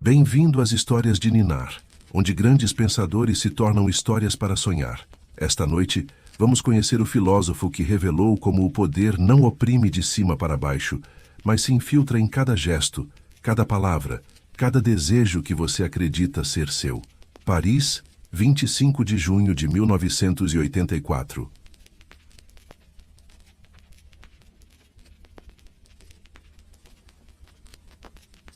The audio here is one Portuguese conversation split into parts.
Bem-vindo às histórias de Ninar, onde grandes pensadores se tornam histórias para sonhar. Esta noite, vamos conhecer o filósofo que revelou como o poder não oprime de cima para baixo, mas se infiltra em cada gesto, cada palavra, cada desejo que você acredita ser seu. Paris, 25 de junho de 1984.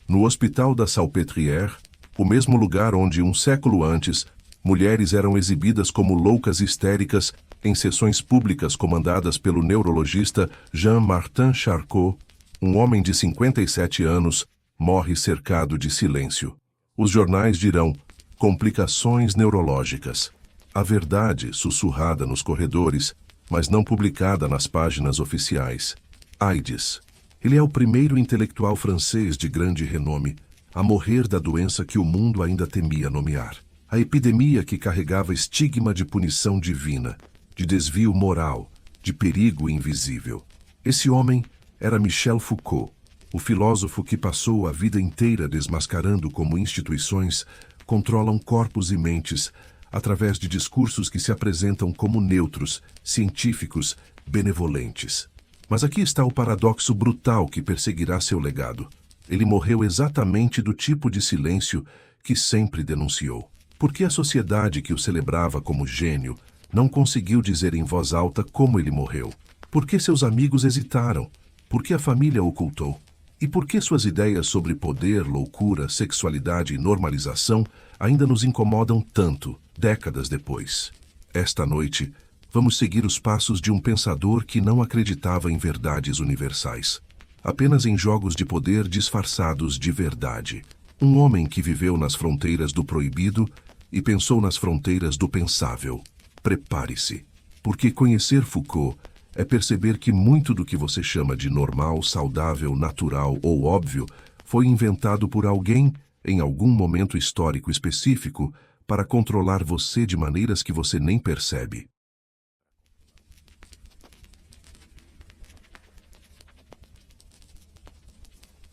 No Hospital da Salpêtrière, o mesmo lugar onde, um século antes, mulheres eram exibidas como loucas histéricas em sessões públicas comandadas pelo neurologista Jean-Martin Charcot, um homem de 57 anos, morre cercado de silêncio. Os jornais dirão: complicações neurológicas. A verdade sussurrada nos corredores, mas não publicada nas páginas oficiais. AIDS. Ele é o primeiro intelectual francês de grande renome a morrer da doença que o mundo ainda temia nomear. A epidemia que carregava estigma de punição divina, de desvio moral, de perigo invisível. Esse homem era Michel Foucault, o filósofo que passou a vida inteira desmascarando como instituições controlam corpos e mentes através de discursos que se apresentam como neutros, científicos, benevolentes. Mas aqui está o paradoxo brutal que perseguirá seu legado. Ele morreu exatamente do tipo de silêncio que sempre denunciou. Por que a sociedade que o celebrava como gênio não conseguiu dizer em voz alta como ele morreu? Por que seus amigos hesitaram? Por que a família ocultou? E por que suas ideias sobre poder, loucura, sexualidade e normalização ainda nos incomodam tanto, décadas depois? Esta noite, vamos seguir os passos de um pensador que não acreditava em verdades universais, apenas em jogos de poder disfarçados de verdade. Um homem que viveu nas fronteiras do proibido e pensou nas fronteiras do pensável. Prepare-se, porque conhecer Foucault é perceber que muito do que você chama de normal, saudável, natural ou óbvio foi inventado por alguém em algum momento histórico específico para controlar você de maneiras que você nem percebe.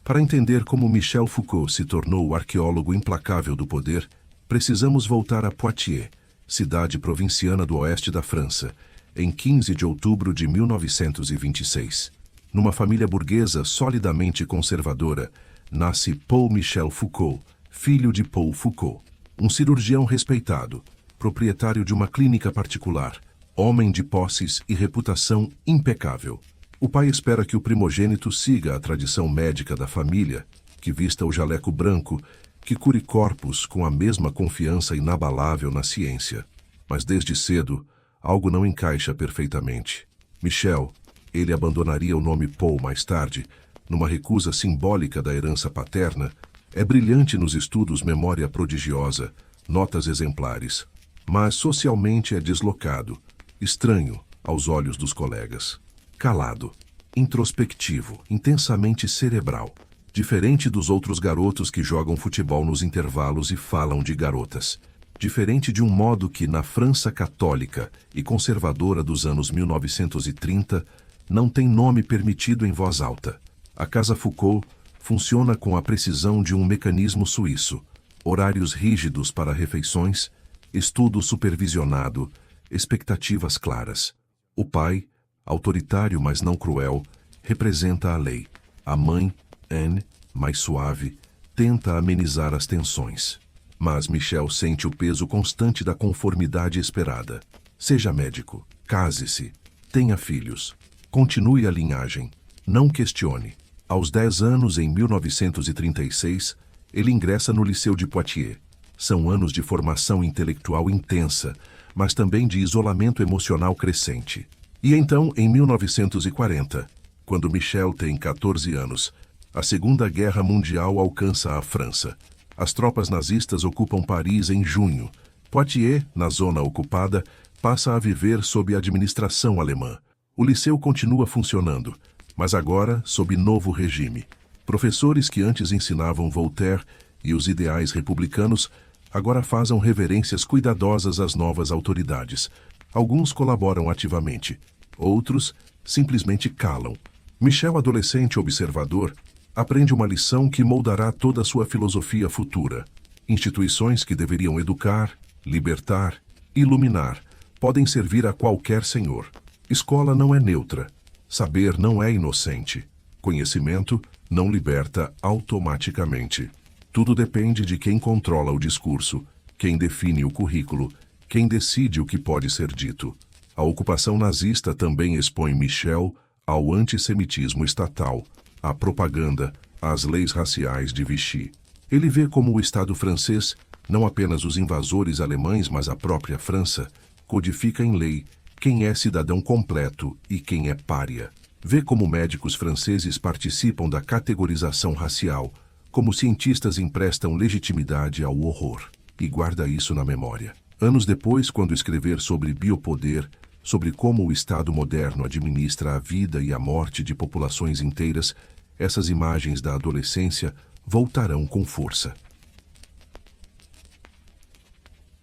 Para entender como Michel Foucault se tornou o arqueólogo implacável do poder, precisamos voltar a Poitiers, cidade provinciana do oeste da França, em 15 de outubro de 1926. Numa família burguesa solidamente conservadora, nasce Paul Michel Foucault, filho de Paul Foucault, um cirurgião respeitado, proprietário de uma clínica particular, homem de posses e reputação impecável. O pai espera que o primogênito siga a tradição médica da família, que vista o jaleco branco, que cure corpos com a mesma confiança inabalável na ciência. Mas desde cedo, algo não encaixa perfeitamente. Michel, ele abandonaria o nome Paul mais tarde, numa recusa simbólica da herança paterna, é brilhante nos estudos, memória prodigiosa, notas exemplares, mas socialmente é deslocado, estranho aos olhos dos colegas. Calado, introspectivo, intensamente cerebral, diferente dos outros garotos que jogam futebol nos intervalos e falam de garotas. Diferente de um modo que, na França católica e conservadora dos anos 1930, não tem nome permitido em voz alta. A Casa Foucault funciona com a precisão de um mecanismo suíço, horários rígidos para refeições, estudo supervisionado, expectativas claras. O pai, autoritário mas não cruel, representa a lei. A mãe, Anne, mais suave, tenta amenizar as tensões. Mas Michel sente o peso constante da conformidade esperada. Seja médico, case-se, tenha filhos, continue a linhagem, não questione. Aos 10 anos, em 1936, ele ingressa no Liceu de Poitiers. São anos de formação intelectual intensa, mas também de isolamento emocional crescente. E então, em 1940, quando Michel tem 14 anos, a Segunda Guerra Mundial alcança a França. As tropas nazistas ocupam Paris em junho. Poitiers, na zona ocupada, passa a viver sob a administração alemã. O liceu continua funcionando, mas agora sob novo regime. Professores que antes ensinavam Voltaire e os ideais republicanos agora fazem reverências cuidadosas às novas autoridades. Alguns colaboram ativamente, outros simplesmente calam. Michel, adolescente observador, Aprende uma lição que moldará toda a sua filosofia futura. Instituições que deveriam educar, libertar, iluminar, podem servir a qualquer senhor. Escola não é neutra. Saber não é inocente. Conhecimento não liberta automaticamente. Tudo depende de quem controla o discurso, quem define o currículo, quem decide o que pode ser dito. A ocupação nazista também expõe Michel ao antissemitismo estatal, à propaganda, às leis raciais de Vichy. Ele vê como o Estado francês, não apenas os invasores alemães, mas a própria França, codifica em lei quem é cidadão completo e quem é pária. Vê como médicos franceses participam da categorização racial, como cientistas emprestam legitimidade ao horror. E guarda isso na memória. Anos depois, quando escrever sobre biopoder, sobre como o Estado moderno administra a vida e a morte de populações inteiras, essas imagens da adolescência voltarão com força.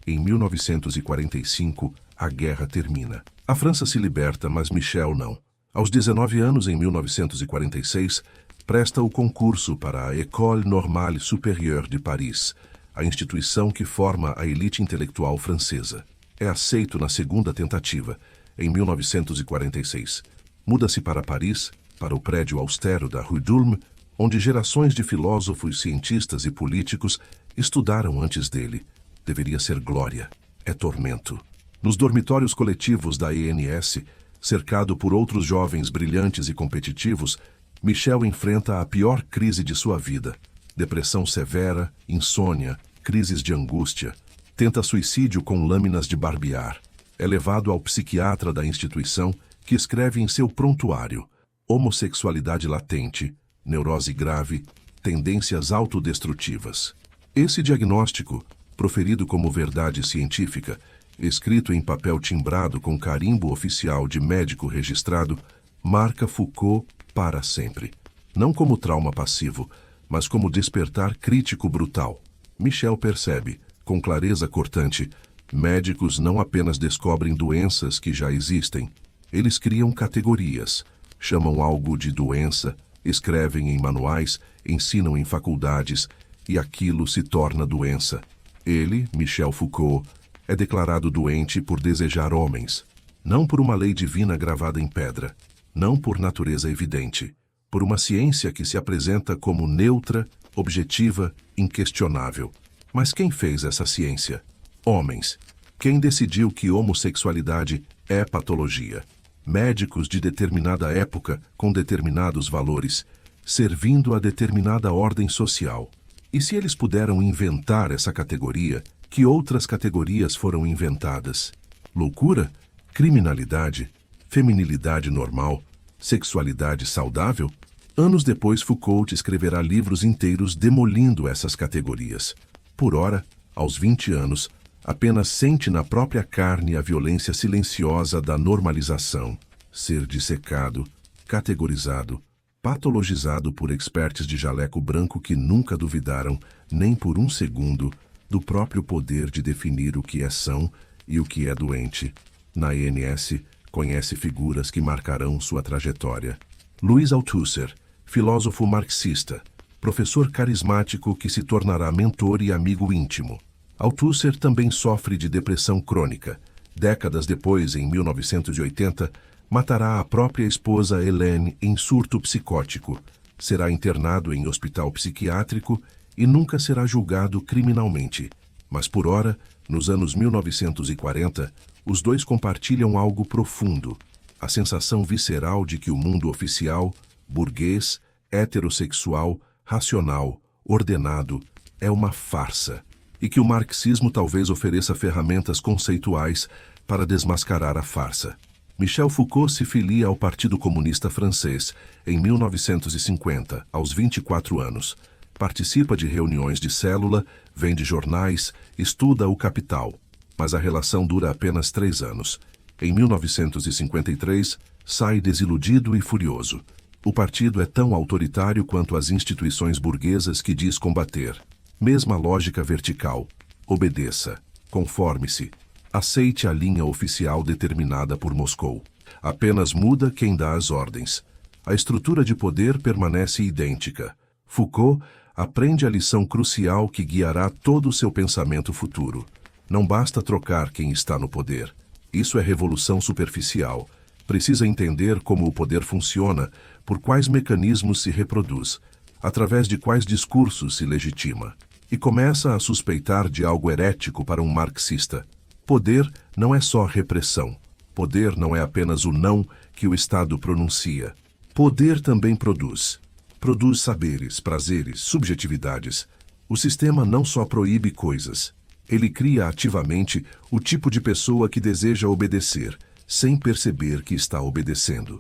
Em 1945, a guerra termina. A França se liberta, mas Michel não. Aos 19 anos, em 1946, presta o concurso para a École Normale Supérieure de Paris, a instituição que forma a elite intelectual francesa. É aceito na segunda tentativa, em 1946. Muda-se para Paris, para o prédio austero da Rue d'Ulm, onde gerações de filósofos, cientistas e políticos estudaram antes dele. Deveria ser glória. É tormento. Nos dormitórios coletivos da ENS, cercado por outros jovens brilhantes e competitivos, Michel enfrenta a pior crise de sua vida. Depressão severa, insônia, crises de angústia. Tenta suicídio com lâminas de barbear. É levado ao psiquiatra da instituição, que escreve em seu prontuário: homossexualidade latente, neurose grave, tendências autodestrutivas. Esse diagnóstico, proferido como verdade científica, escrito em papel timbrado com carimbo oficial de médico registrado, marca Foucault para sempre. Não como trauma passivo, mas como despertar crítico brutal. Michel percebe, com clareza cortante, médicos não apenas descobrem doenças que já existem, eles criam categorias, chamam algo de doença, escrevem em manuais, ensinam em faculdades, e aquilo se torna doença. Ele, Michel Foucault, é declarado doente por desejar homens, não por uma lei divina gravada em pedra, não por natureza evidente, por uma ciência que se apresenta como neutra, objetiva, inquestionável. Mas quem fez essa ciência? Homens. Quem decidiu que homossexualidade é patologia? Médicos de determinada época, com determinados valores, servindo a determinada ordem social. E se eles puderam inventar essa categoria, que outras categorias foram inventadas? Loucura? Criminalidade? Feminilidade normal? Sexualidade saudável? Anos depois, Foucault escreverá livros inteiros demolindo essas categorias. Por ora, aos 20 anos, apenas sente na própria carne a violência silenciosa da normalização, ser dissecado, categorizado, patologizado por experts de jaleco branco que nunca duvidaram, nem por um segundo, do próprio poder de definir o que é são e o que é doente. Na ENS, conhece figuras que marcarão sua trajetória. Louis Althusser, filósofo marxista, professor carismático que se tornará mentor e amigo íntimo. Althusser também sofre de depressão crônica. Décadas depois, em 1980, matará a própria esposa Hélène em surto psicótico. Será internado em hospital psiquiátrico e nunca será julgado criminalmente. Mas por ora, nos anos 1940, os dois compartilham algo profundo: a sensação visceral de que o mundo oficial, burguês, heterossexual, racional, ordenado, é uma farsa, e que o marxismo talvez ofereça ferramentas conceituais para desmascarar a farsa. Michel Foucault se filia ao Partido Comunista Francês em 1950, aos 24 anos. Participa de reuniões de célula, vende jornais, estuda o Capital. Mas a relação dura apenas 3 anos. Em 1953, sai desiludido e furioso. O partido é tão autoritário quanto as instituições burguesas que diz combater. Mesma lógica vertical. Obedeça. Conforme-se. Aceite a linha oficial determinada por Moscou. Apenas muda quem dá as ordens. A estrutura de poder permanece idêntica. Foucault aprende a lição crucial que guiará todo o seu pensamento futuro. Não basta trocar quem está no poder. Isso é revolução superficial. Precisa entender como o poder funciona, por quais mecanismos se reproduz, através de quais discursos se legitima. E começa a suspeitar de algo herético para um marxista. Poder não é só repressão. Poder não é apenas o não que o Estado pronuncia. Poder também produz. Produz saberes, prazeres, subjetividades. O sistema não só proíbe coisas. Ele cria ativamente o tipo de pessoa que deseja obedecer, sem perceber que está obedecendo.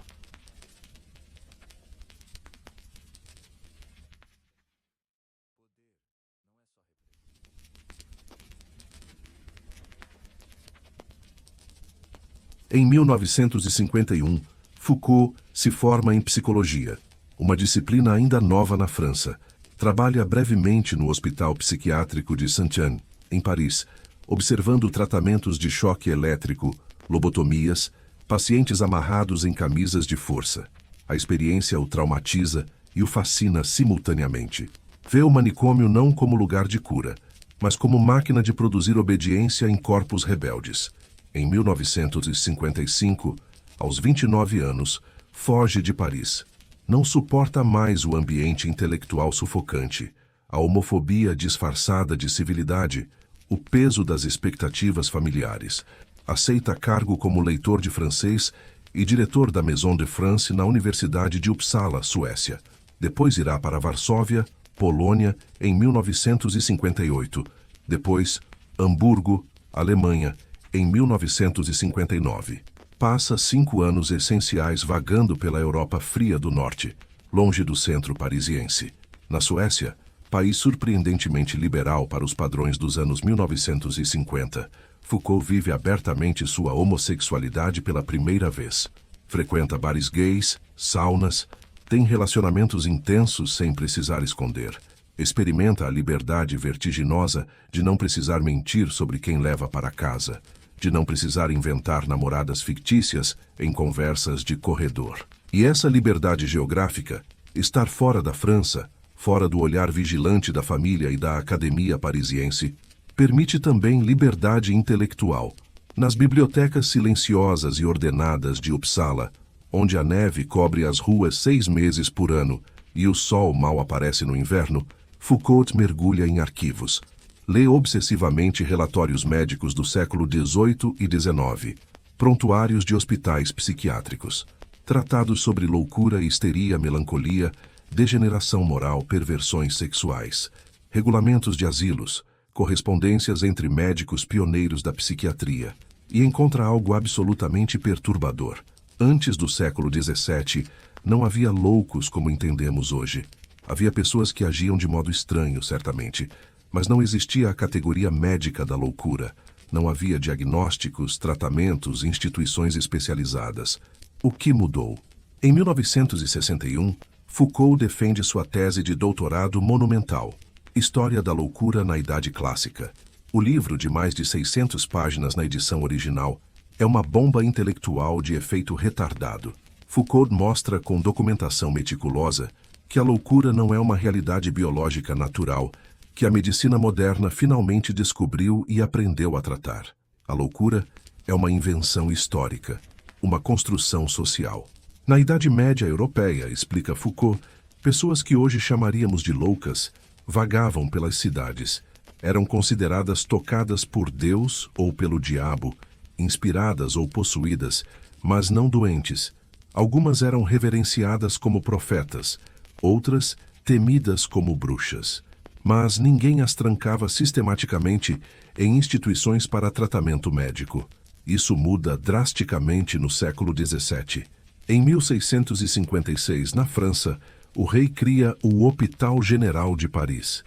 Em 1951, Foucault se forma em psicologia, uma disciplina ainda nova na França. Trabalha brevemente no Hospital Psiquiátrico de Saint-Anne, em Paris, observando tratamentos de choque elétrico, lobotomias, pacientes amarrados em camisas de força. A experiência o traumatiza e o fascina simultaneamente. Vê o manicômio não como lugar de cura, mas como máquina de produzir obediência em corpos rebeldes. Em 1955, aos 29 anos, foge de Paris. Não suporta mais o ambiente intelectual sufocante, a homofobia disfarçada de civilidade, o peso das expectativas familiares. Aceita cargo como leitor de francês e diretor da Maison de France na Universidade de Uppsala, Suécia. Depois irá para Varsóvia, Polônia, em 1958. Depois, Hamburgo, Alemanha, em 1959. Passa 5 anos essenciais vagando pela Europa fria do norte, longe do centro parisiense. Na Suécia, país surpreendentemente liberal para os padrões dos anos 1950, Foucault vive abertamente sua homossexualidade pela primeira vez. Frequenta bares gays, saunas, tem relacionamentos intensos sem precisar esconder. Experimenta a liberdade vertiginosa de não precisar mentir sobre quem leva para casa, de não precisar inventar namoradas fictícias em conversas de corredor. E essa liberdade geográfica, estar fora da França, fora do olhar vigilante da família e da academia parisiense, permite também liberdade intelectual. Nas bibliotecas silenciosas e ordenadas de Uppsala, onde a neve cobre as ruas 6 meses por ano e o sol mal aparece no inverno, Foucault mergulha em arquivos. Lê obsessivamente relatórios médicos do século XVIII e XIX, prontuários de hospitais psiquiátricos, tratados sobre loucura, histeria, melancolia, degeneração moral, perversões sexuais, regulamentos de asilos, correspondências entre médicos pioneiros da psiquiatria, e encontra algo absolutamente perturbador. Antes do século XVII, não havia loucos como entendemos hoje. Havia pessoas que agiam de modo estranho, certamente, mas não existia a categoria médica da loucura. Não havia diagnósticos, tratamentos, instituições especializadas. O que mudou? Em 1961, Foucault defende sua tese de doutorado monumental, História da Loucura na Idade Clássica. O livro, de mais de 600 páginas na edição original, é uma bomba intelectual de efeito retardado. Foucault mostra com documentação meticulosa que a loucura não é uma realidade biológica natural, que a medicina moderna finalmente descobriu e aprendeu a tratar. A loucura é uma invenção histórica, uma construção social. Na Idade Média Europeia, explica Foucault, pessoas que hoje chamaríamos de loucas vagavam pelas cidades. Eram consideradas tocadas por Deus ou pelo diabo, inspiradas ou possuídas, mas não doentes. Algumas eram reverenciadas como profetas, outras temidas como bruxas. Mas ninguém as trancava sistematicamente em instituições para tratamento médico. Isso muda drasticamente no século XVII. Em 1656, na França, o rei cria o Hôpital General de Paris.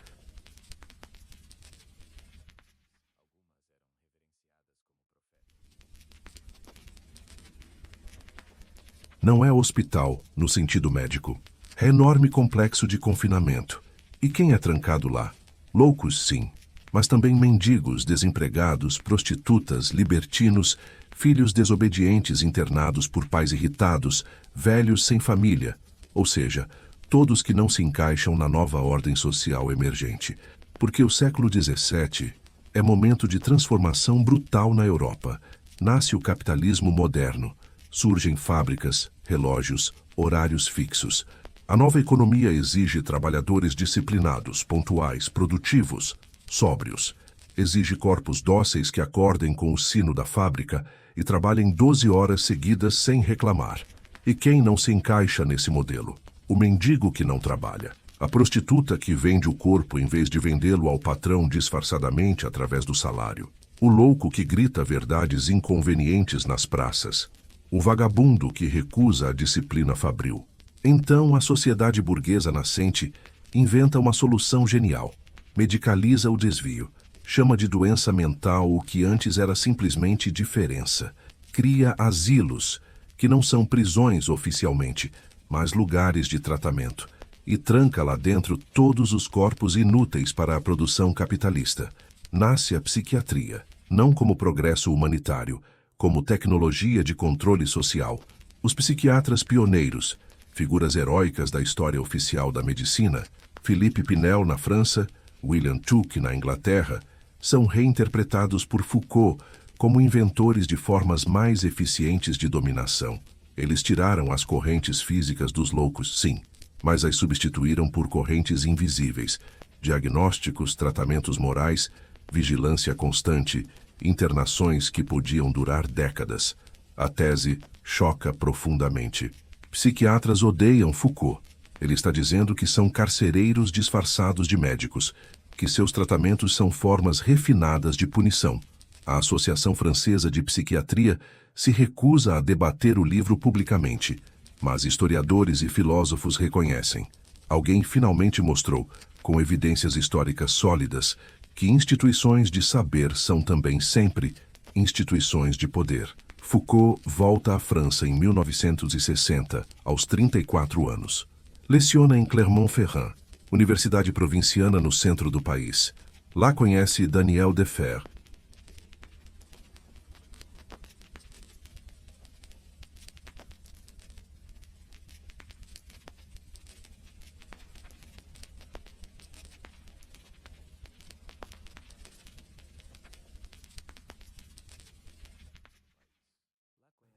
Não é hospital, no sentido médico. É enorme complexo de confinamento. E quem é trancado lá? Loucos, sim, mas também mendigos, desempregados, prostitutas, libertinos, filhos desobedientes internados por pais irritados, velhos sem família, ou seja, todos que não se encaixam na nova ordem social emergente. Porque o século XVII é momento de transformação brutal na Europa. Nasce o capitalismo moderno. Surgem fábricas, relógios, horários fixos. A nova economia exige trabalhadores disciplinados, pontuais, produtivos, sóbrios. Exige corpos dóceis que acordem com o sino da fábrica e trabalhem 12 horas seguidas sem reclamar. E quem não se encaixa nesse modelo? O mendigo que não trabalha. A prostituta que vende o corpo em vez de vendê-lo ao patrão disfarçadamente através do salário. O louco que grita verdades inconvenientes nas praças. O vagabundo que recusa a disciplina fabril. Então a sociedade burguesa nascente inventa uma solução genial. Medicaliza o desvio. Chama de doença mental o que antes era simplesmente diferença. Cria asilos, que não são prisões oficialmente, mas lugares de tratamento. E tranca lá dentro todos os corpos inúteis para a produção capitalista. Nasce a psiquiatria, não como progresso humanitário, como tecnologia de controle social. Os psiquiatras pioneiros, figuras heróicas da história oficial da medicina, Philippe Pinel na França, William Tuke na Inglaterra, são reinterpretados por Foucault como inventores de formas mais eficientes de dominação. Eles tiraram as correntes físicas dos loucos, sim, mas as substituíram por correntes invisíveis, diagnósticos, tratamentos morais, vigilância constante, internações que podiam durar décadas. A tese choca profundamente. Psiquiatras odeiam Foucault. Ele está dizendo que são carcereiros disfarçados de médicos, que seus tratamentos são formas refinadas de punição. A Associação Francesa de Psiquiatria se recusa a debater o livro publicamente, mas historiadores e filósofos reconhecem. Alguém finalmente mostrou, com evidências históricas sólidas, que instituições de saber são também sempre instituições de poder. Foucault volta à França em 1960, aos 34 anos. Leciona em Clermont-Ferrand, universidade provinciana no centro do país. Lá conhece Daniel Defer.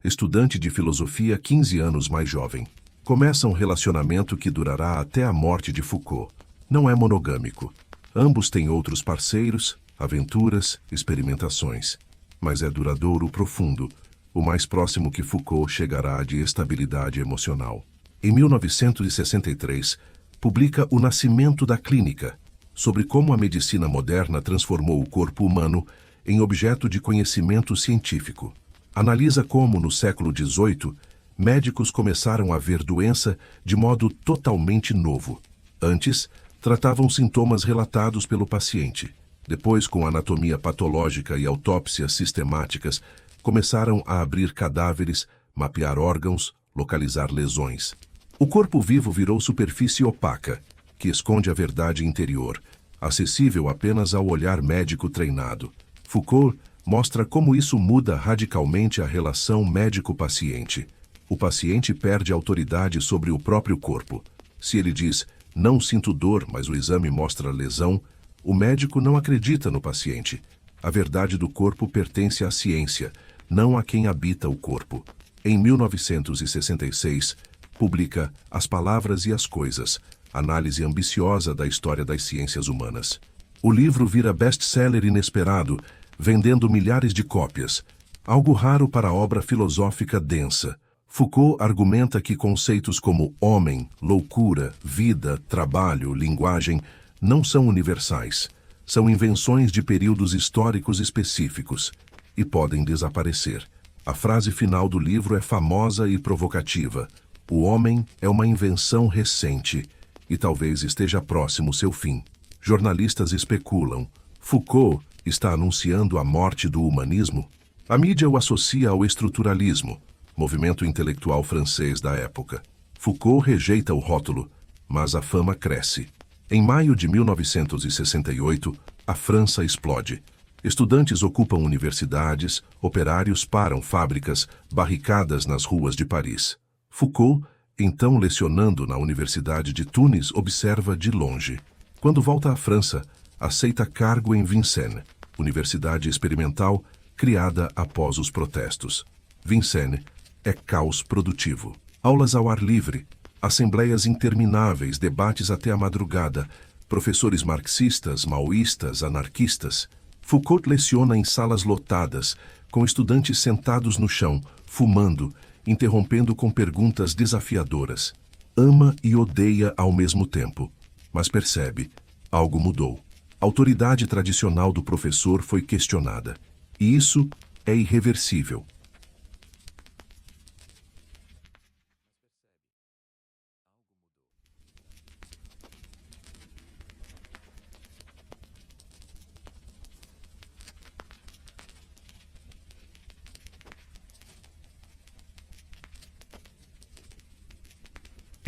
Estudante de filosofia 15 anos mais jovem. Começa um relacionamento que durará até a morte de Foucault. Não é monogâmico. Ambos têm outros parceiros, aventuras, experimentações. Mas é duradouro, profundo, o mais próximo que Foucault chegará de estabilidade emocional. Em 1963, publica O Nascimento da Clínica, sobre como a medicina moderna transformou o corpo humano em objeto de conhecimento científico. Analisa como, no século XVIII, médicos começaram a ver doença de modo totalmente novo. Antes, tratavam sintomas relatados pelo paciente. Depois, com anatomia patológica e autópsias sistemáticas, começaram a abrir cadáveres, mapear órgãos, localizar lesões. O corpo vivo virou superfície opaca, que esconde a verdade interior, acessível apenas ao olhar médico treinado. Foucault mostra como isso muda radicalmente a relação médico-paciente. O paciente perde autoridade sobre o próprio corpo. Se ele diz, não sinto dor, mas o exame mostra lesão, o médico não acredita no paciente. A verdade do corpo pertence à ciência, não a quem habita o corpo. Em 1966, publica As Palavras e as Coisas, análise ambiciosa da história das ciências humanas. O livro vira best-seller inesperado, vendendo milhares de cópias, algo raro para a obra filosófica densa. Foucault argumenta que conceitos como homem, loucura, vida, trabalho, linguagem não são universais. São invenções de períodos históricos específicos e podem desaparecer. A frase final do livro é famosa e provocativa. O homem é uma invenção recente e talvez esteja próximo seu fim. Jornalistas especulam. Foucault está anunciando a morte do humanismo? A mídia o associa ao estruturalismo, movimento intelectual francês da época. Foucault rejeita o rótulo, mas a fama cresce. Em maio de 1968, a França explode. Estudantes ocupam universidades, operários param fábricas, barricadas nas ruas de Paris. Foucault Então, lecionando na Universidade de Tunis, observa de longe. Quando volta à França, aceita cargo em Vincennes, universidade experimental criada após os protestos. Vincennes é caos produtivo. Aulas ao ar livre, assembleias intermináveis, debates até a madrugada, professores marxistas, maoístas, anarquistas. Foucault leciona em salas lotadas, com estudantes sentados no chão, fumando, interrompendo com perguntas desafiadoras. Ama e odeia ao mesmo tempo, mas percebe, algo mudou. A autoridade tradicional do professor foi questionada. E isso é irreversível.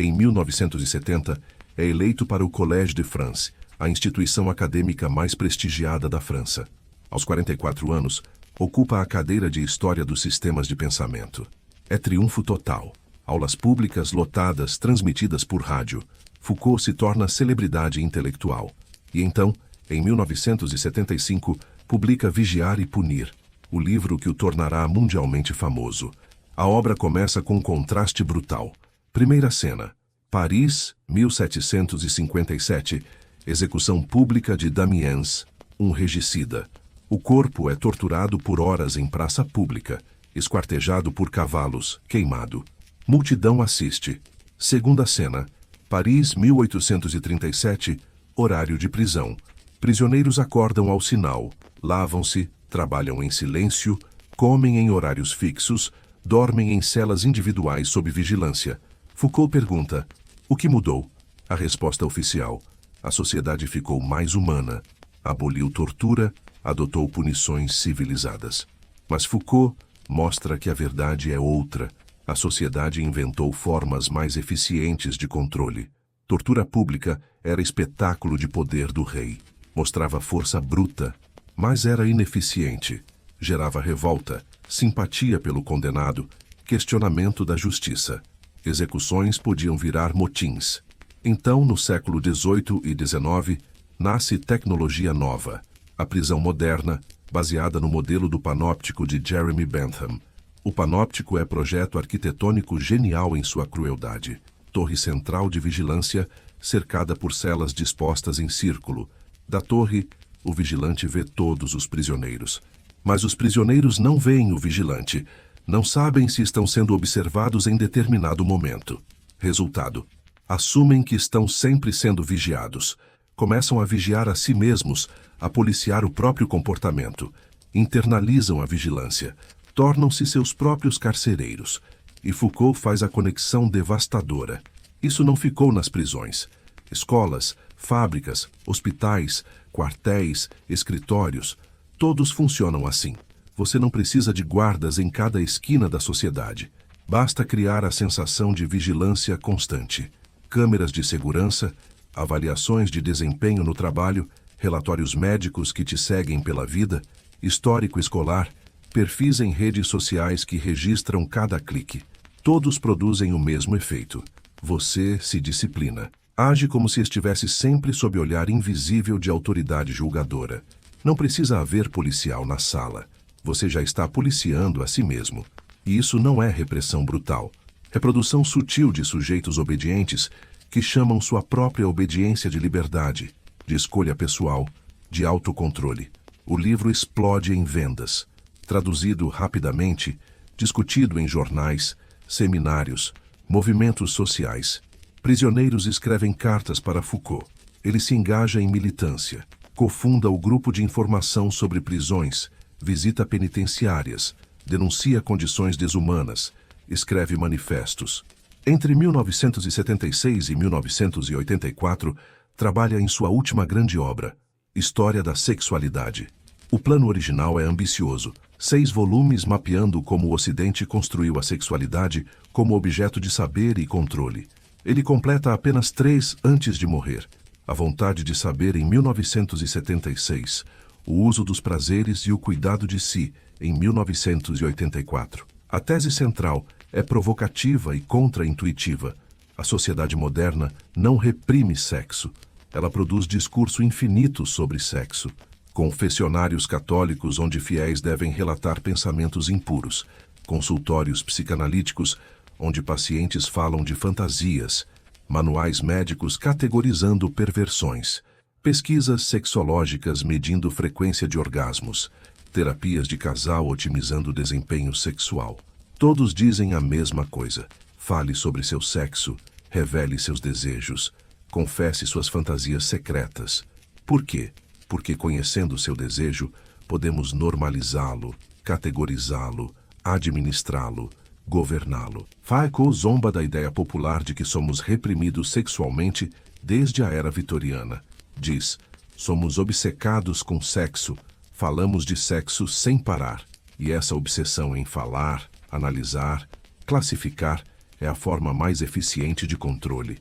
Em 1970, é eleito para o Collège de France, a instituição acadêmica mais prestigiada da França. Aos 44 anos, ocupa a cadeira de História dos Sistemas de Pensamento. É triunfo total. Aulas públicas lotadas, transmitidas por rádio. Foucault se torna celebridade intelectual. E então, em 1975, publica Vigiar e Punir, o livro que o tornará mundialmente famoso. A obra começa com um contraste brutal. Primeira cena. Paris, 1757. Execução pública de Damiens, um regicida. O corpo é torturado por horas em praça pública, esquartejado por cavalos, queimado. Multidão assiste. Segunda cena. Paris, 1837. Horário de prisão. Prisioneiros acordam ao sinal, lavam-se, trabalham em silêncio, comem em horários fixos, dormem em celas individuais sob vigilância. Foucault pergunta: o que mudou? A resposta oficial: a sociedade ficou mais humana, aboliu tortura, adotou punições civilizadas. Mas Foucault mostra que a verdade é outra. A sociedade inventou formas mais eficientes de controle. Tortura pública era espetáculo de poder do rei. Mostrava força bruta, mas era ineficiente. Gerava revolta, simpatia pelo condenado, questionamento da justiça. Execuções podiam virar motins. Então, no século XVIII e XIX, nasce tecnologia nova, a prisão moderna, baseada no modelo do panóptico de Jeremy Bentham. O panóptico é projeto arquitetônico genial em sua crueldade. Torre central de vigilância, cercada por celas dispostas em círculo. Da torre, o vigilante vê todos os prisioneiros. Mas os prisioneiros não veem o vigilante. Não sabem se estão sendo observados em determinado momento. Resultado: assumem que estão sempre sendo vigiados. Começam a vigiar a si mesmos, a policiar o próprio comportamento. Internalizam a vigilância. Tornam-se seus próprios carcereiros. E Foucault faz a conexão devastadora. Isso não ficou nas prisões. Escolas, fábricas, hospitais, quartéis, escritórios, todos funcionam assim. Você não precisa de guardas em cada esquina da sociedade. Basta criar a sensação de vigilância constante. Câmeras de segurança, avaliações de desempenho no trabalho, relatórios médicos que te seguem pela vida, histórico escolar, perfis em redes sociais que registram cada clique. Todos produzem o mesmo efeito. Você se disciplina. Age como se estivesse sempre sob olhar invisível de autoridade julgadora. Não precisa haver policial na sala. Você já está policiando a si mesmo. E isso não é repressão brutal. É produção sutil de sujeitos obedientes que chamam sua própria obediência de liberdade, de escolha pessoal, de autocontrole. O livro explode em vendas. Traduzido rapidamente, discutido em jornais, seminários, movimentos sociais. Prisioneiros escrevem cartas para Foucault. Ele se engaja em militância. Cofunda o grupo de informação sobre prisões, visita penitenciárias, denuncia condições desumanas, escreve manifestos. Entre 1976 e 1984, trabalha em sua última grande obra, História da Sexualidade. O plano original é ambicioso, 6 volumes mapeando como o Ocidente construiu a sexualidade como objeto de saber e controle. Ele completa apenas 3 antes de morrer. A vontade de saber em 1976, o uso dos prazeres e o cuidado de si, em 1984. A tese central é provocativa e contra-intuitiva. A sociedade moderna não reprime sexo. Ela produz discurso infinito sobre sexo. Confessionários católicos onde fiéis devem relatar pensamentos impuros. Consultórios psicanalíticos onde pacientes falam de fantasias. Manuais médicos categorizando perversões. Pesquisas sexológicas medindo frequência de orgasmos. Terapias de casal otimizando desempenho sexual. Todos dizem a mesma coisa. Fale sobre seu sexo, revele seus desejos, confesse suas fantasias secretas. Por quê? Porque conhecendo seu desejo, podemos normalizá-lo, categorizá-lo, administrá-lo, governá-lo. Foucault zomba da ideia popular de que somos reprimidos sexualmente desde a era vitoriana. Diz, somos obcecados com sexo, falamos de sexo sem parar. E essa obsessão em falar, analisar, classificar é a forma mais eficiente de controle.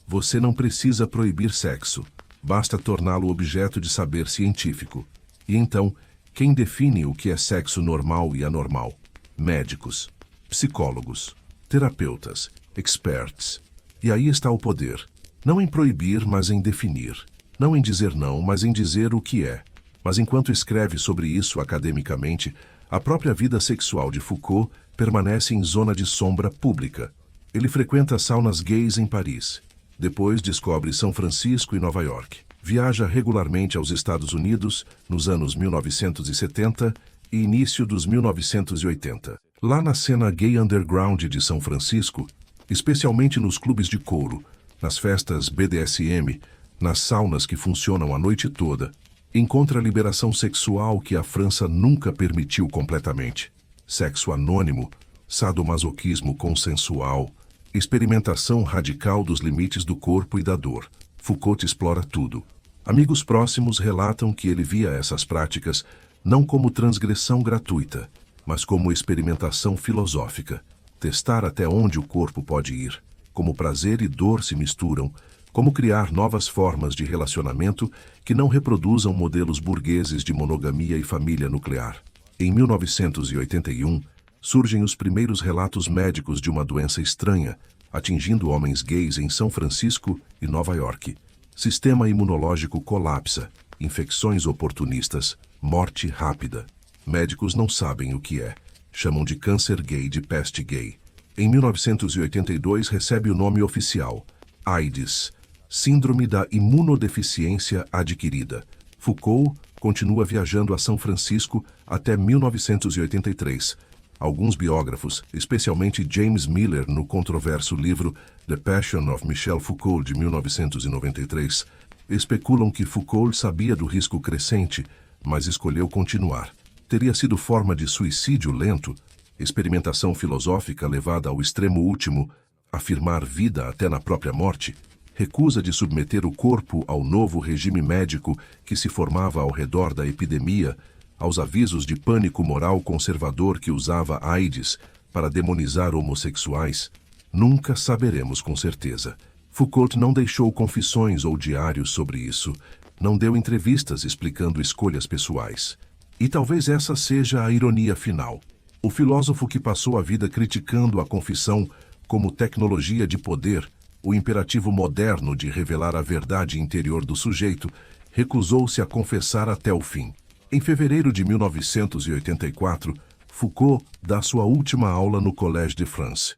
Você não precisa proibir sexo, basta torná-lo objeto de saber científico. E então, quem define o que é sexo normal e anormal? Médicos, psicólogos, terapeutas, experts. E aí está o poder. Não em proibir, mas em definir. Não em dizer não, mas em dizer o que é. Mas enquanto escreve sobre isso academicamente, a própria vida sexual de Foucault permanece em zona de sombra pública. Ele frequenta saunas gays em Paris. Depois descobre São Francisco e Nova York. Viaja regularmente aos Estados Unidos nos anos 1970 e início dos 1980. Lá na cena gay underground de São Francisco, especialmente nos clubes de couro, nas festas BDSM, nas saunas que funcionam a noite toda, encontra a liberação sexual que a França nunca permitiu completamente. Sexo anônimo, sadomasoquismo consensual, experimentação radical dos limites do corpo e da dor. Foucault explora tudo. Amigos próximos relatam que ele via essas práticas não como transgressão gratuita, mas como experimentação filosófica. Testar até onde o corpo pode ir, como prazer e dor se misturam, como criar novas formas de relacionamento que não reproduzam modelos burgueses de monogamia e família nuclear. Em 1981, surgem os primeiros relatos médicos de uma doença estranha, atingindo homens gays em São Francisco e Nova York. Sistema imunológico colapsa, infecções oportunistas, morte rápida. Médicos não sabem o que é. Chamam de câncer gay, de peste gay. Em 1982 recebe o nome oficial, AIDS, Síndrome da Imunodeficiência Adquirida. Foucault continua viajando a São Francisco até 1983. Alguns biógrafos, especialmente James Miller no controverso livro The Passion of Michel Foucault de 1993, especulam que Foucault sabia do risco crescente, mas escolheu continuar. Teria sido forma de suicídio lento, experimentação filosófica levada ao extremo último, afirmar vida até na própria morte, recusa de submeter o corpo ao novo regime médico que se formava ao redor da epidemia, aos avisos de pânico moral conservador que usava AIDS para demonizar homossexuais, nunca saberemos com certeza. Foucault não deixou confissões ou diários sobre isso, não deu entrevistas explicando escolhas pessoais. E talvez essa seja a ironia final. O filósofo que passou a vida criticando a confissão como tecnologia de poder, o imperativo moderno de revelar a verdade interior do sujeito, recusou-se a confessar até o fim. Em fevereiro de 1984, Foucault dá sua última aula no Collège de France.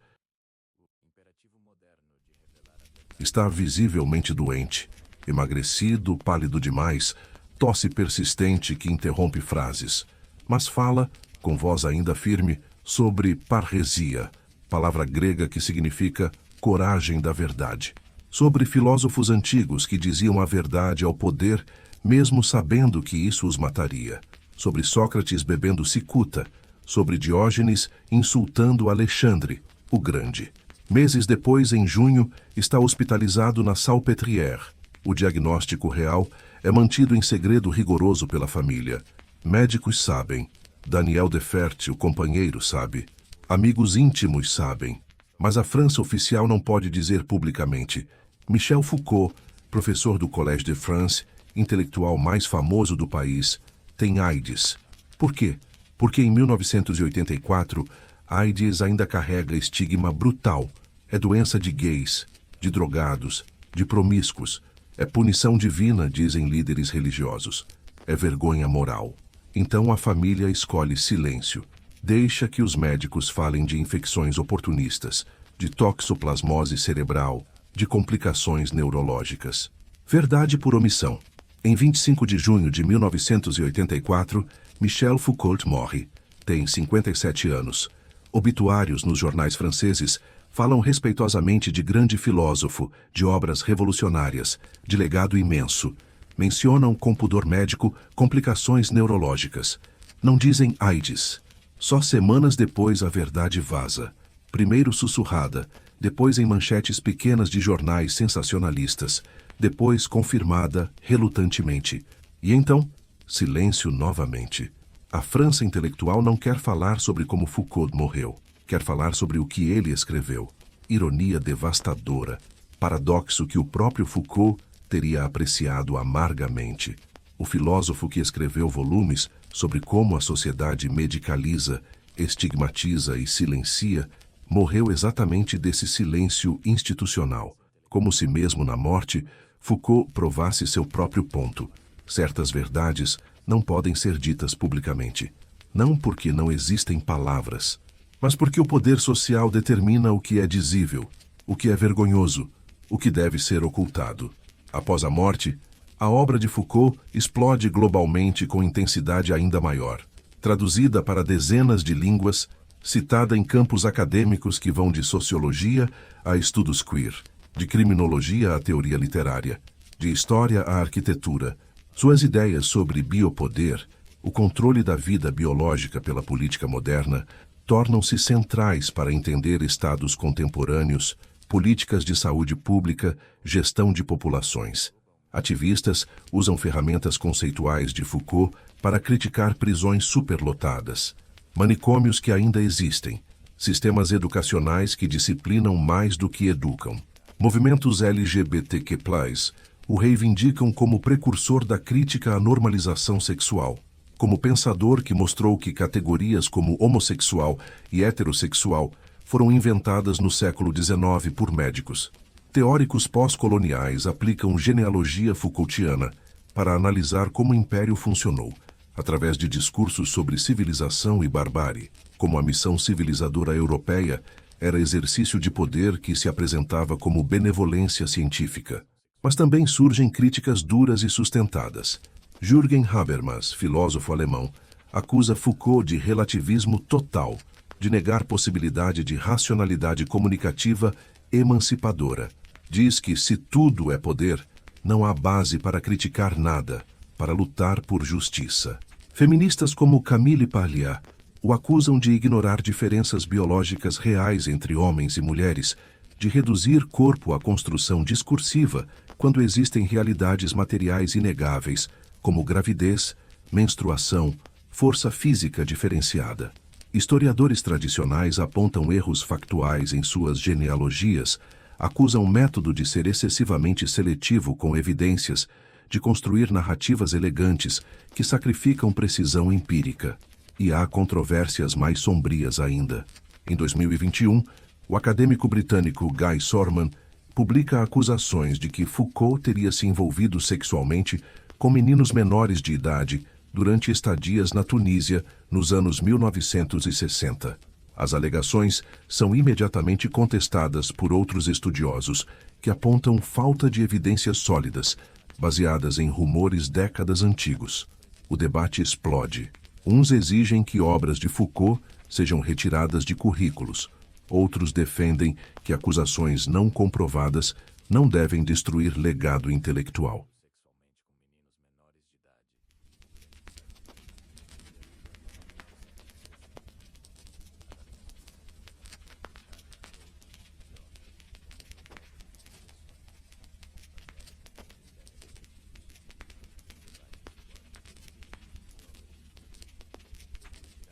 Está visivelmente doente, emagrecido, pálido demais, tosse persistente que interrompe frases, mas fala, com voz ainda firme, sobre parresia, palavra grega que significa coragem da verdade. Sobre filósofos antigos que diziam a verdade ao poder, mesmo sabendo que isso os mataria. Sobre Sócrates bebendo cicuta, sobre Diógenes insultando Alexandre, o Grande. Meses depois, em junho, está hospitalizado na Salpêtrière. O diagnóstico real é mantido em segredo rigoroso pela família. Médicos sabem. Daniel Deferte, o companheiro, sabe. Amigos íntimos sabem. Mas a França oficial não pode dizer publicamente. Michel Foucault professor do Collège de France, intelectual mais famoso do país, tem AIDS. Por quê? Porque em 1984, AIDS ainda carrega estigma brutal. É doença de gays, de drogados, de promíscuos. É punição divina, dizem líderes religiosos. É vergonha moral. Então a família escolhe silêncio. Deixa que os médicos falem de infecções oportunistas, de toxoplasmose cerebral, de complicações neurológicas. Verdade por omissão. Em 25 de junho de 1984, Michel Foucault morre. Tem 57 anos. Obituários nos jornais franceses falam respeitosamente de grande filósofo, de obras revolucionárias, de legado imenso. Mencionam com pudor médico complicações neurológicas. Não dizem AIDS. Só semanas depois a verdade vaza. Primeiro sussurrada, depois em manchetes pequenas de jornais sensacionalistas, depois confirmada relutantemente. E então, silêncio novamente. A França intelectual não quer falar sobre como Foucault morreu. Quer falar sobre o que ele escreveu. Ironia devastadora. Paradoxo que o próprio Foucault teria apreciado amargamente. O filósofo que escreveu volumes sobre como a sociedade medicaliza, estigmatiza e silencia, morreu exatamente desse silêncio institucional, como se mesmo na morte Foucault provasse seu próprio ponto. Certas verdades não podem ser ditas publicamente. Não porque não existem palavras, mas porque o poder social determina o que é dizível, o que é vergonhoso, o que deve ser ocultado. Após a morte, a obra de Foucault explode globalmente com intensidade ainda maior. Traduzida para dezenas de línguas, citada em campos acadêmicos que vão de sociologia a estudos queer, de criminologia à teoria literária, de história à arquitetura. Suas ideias sobre biopoder, o controle da vida biológica pela política moderna, tornam-se centrais para entender estados contemporâneos, políticas de saúde pública, gestão de populações. Ativistas usam ferramentas conceituais de Foucault para criticar prisões superlotadas, manicômios que ainda existem, sistemas educacionais que disciplinam mais do que educam. Movimentos LGBTQ+, o reivindicam como precursor da crítica à normalização sexual, como pensador que mostrou que categorias como homossexual e heterossexual foram inventadas no século XIX por médicos. Teóricos pós-coloniais aplicam genealogia Foucaultiana para analisar como o império funcionou, através de discursos sobre civilização e barbárie, como a missão civilizadora europeia era exercício de poder que se apresentava como benevolência científica. Mas também surgem críticas duras e sustentadas. Jürgen Habermas, filósofo alemão, acusa Foucault de relativismo total, de negar possibilidade de racionalidade comunicativa emancipadora. Diz que se tudo é poder, não há base para criticar nada, para lutar por justiça. Feministas como Camille Paglia o acusam de ignorar diferenças biológicas reais entre homens e mulheres, de reduzir corpo à construção discursiva quando existem realidades materiais inegáveis, como gravidez, menstruação, força física diferenciada. Historiadores tradicionais apontam erros factuais em suas genealogias, acusam o método de ser excessivamente seletivo com evidências, de construir narrativas elegantes que sacrificam precisão empírica. E há controvérsias mais sombrias ainda. Em 2021, o acadêmico britânico Guy Sorman publica acusações de que Foucault teria se envolvido sexualmente com meninos menores de idade durante estadias na Tunísia nos anos 1960. As alegações são imediatamente contestadas por outros estudiosos que apontam falta de evidências sólidas, baseadas em rumores décadas antigos. O debate explode. Uns exigem que obras de Foucault sejam retiradas de currículos. Outros defendem que acusações não comprovadas não devem destruir legado intelectual.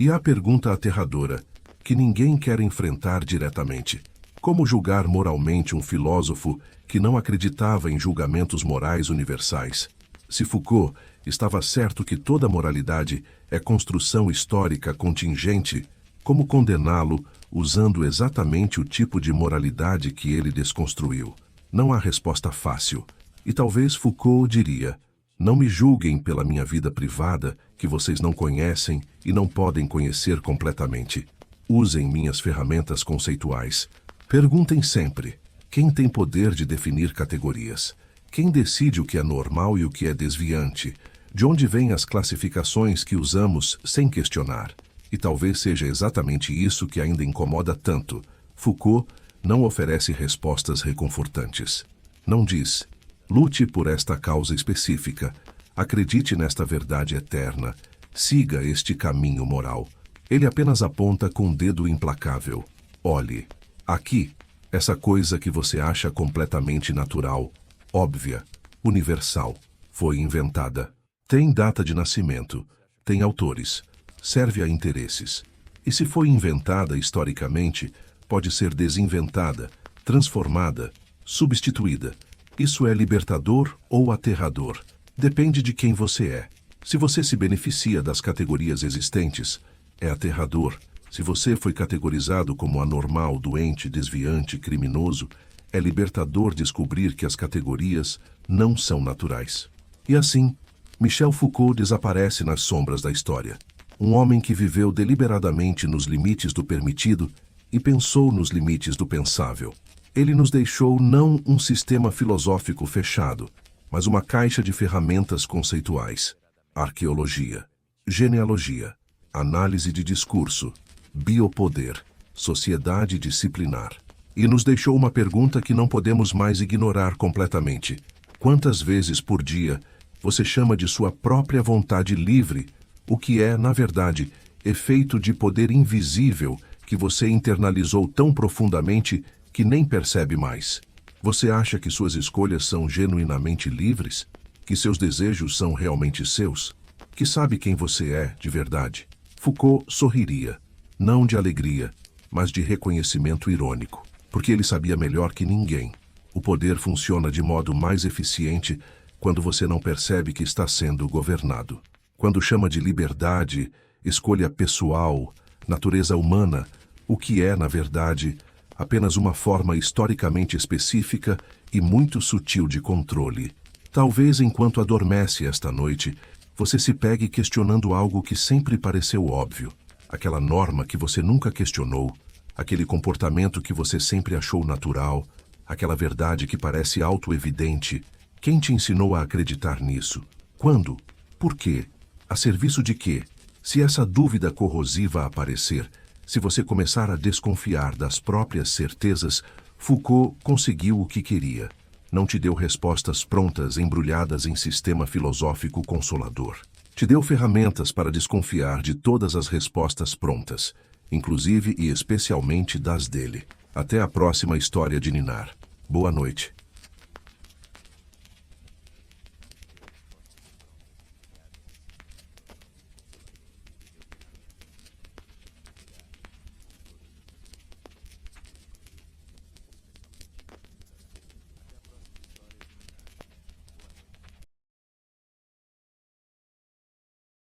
E a pergunta aterradora, que ninguém quer enfrentar diretamente: Como julgar moralmente um filósofo que não acreditava em julgamentos morais universais? Se Foucault estava certo que toda moralidade é construção histórica contingente, como condená-lo usando exatamente o tipo de moralidade que ele desconstruiu? Não há resposta fácil. E talvez Foucault diria: não me julguem pela minha vida privada, que vocês não conhecem e não podem conhecer completamente. Usem minhas ferramentas conceituais. Perguntem sempre: quem tem poder de definir categorias? Quem decide o que é normal e o que é desviante? De onde vêm as classificações que usamos sem questionar? E talvez seja exatamente isso que ainda incomoda tanto. Foucault não oferece respostas reconfortantes. Não diz: lute por esta causa específica, acredite nesta verdade eterna, siga este caminho moral. Ele apenas aponta com um dedo implacável: olhe, aqui, essa coisa que você acha completamente natural, óbvia, universal, foi inventada. Tem data de nascimento, tem autores, serve a interesses. E se foi inventada historicamente, pode ser desinventada, transformada, substituída. Isso é libertador ou aterrador? Depende de quem você é. Se você se beneficia das categorias existentes, é aterrador. Se você foi categorizado como anormal, doente, desviante, criminoso, é libertador descobrir que as categorias não são naturais. E assim, Michel Foucault desaparece nas sombras da história. Um homem que viveu deliberadamente nos limites do permitido e pensou nos limites do pensável. Ele nos deixou não um sistema filosófico fechado, mas uma caixa de ferramentas conceituais: arqueologia, genealogia, análise de discurso, biopoder, sociedade disciplinar. E nos deixou uma pergunta que não podemos mais ignorar completamente: quantas vezes por dia você chama de sua própria vontade livre o que é, na verdade, efeito de poder invisível que você internalizou tão profundamente que nem percebe mais? Você acha que suas escolhas são genuinamente livres? Que seus desejos são realmente seus? Que sabe quem você é de verdade? Foucault sorriria, não de alegria, mas de reconhecimento irônico, porque ele sabia melhor que ninguém. O poder funciona de modo mais eficiente quando você não percebe que está sendo governado. Quando chama de liberdade, escolha pessoal, natureza humana, o que é, na verdade, apenas uma forma historicamente específica e muito sutil de controle. Talvez enquanto adormece esta noite, você se pegue questionando algo que sempre pareceu óbvio, aquela norma que você nunca questionou, aquele comportamento que você sempre achou natural, aquela verdade que parece auto-evidente. Quem te ensinou a acreditar nisso? Quando? Por quê? A serviço de quê? Se essa dúvida corrosiva aparecer, se você começar a desconfiar das próprias certezas, Foucault conseguiu o que queria. Não te deu respostas prontas embrulhadas em sistema filosófico consolador. Te deu ferramentas para desconfiar de todas as respostas prontas, inclusive e especialmente das dele. Até a próxima história de Ninar. Boa noite.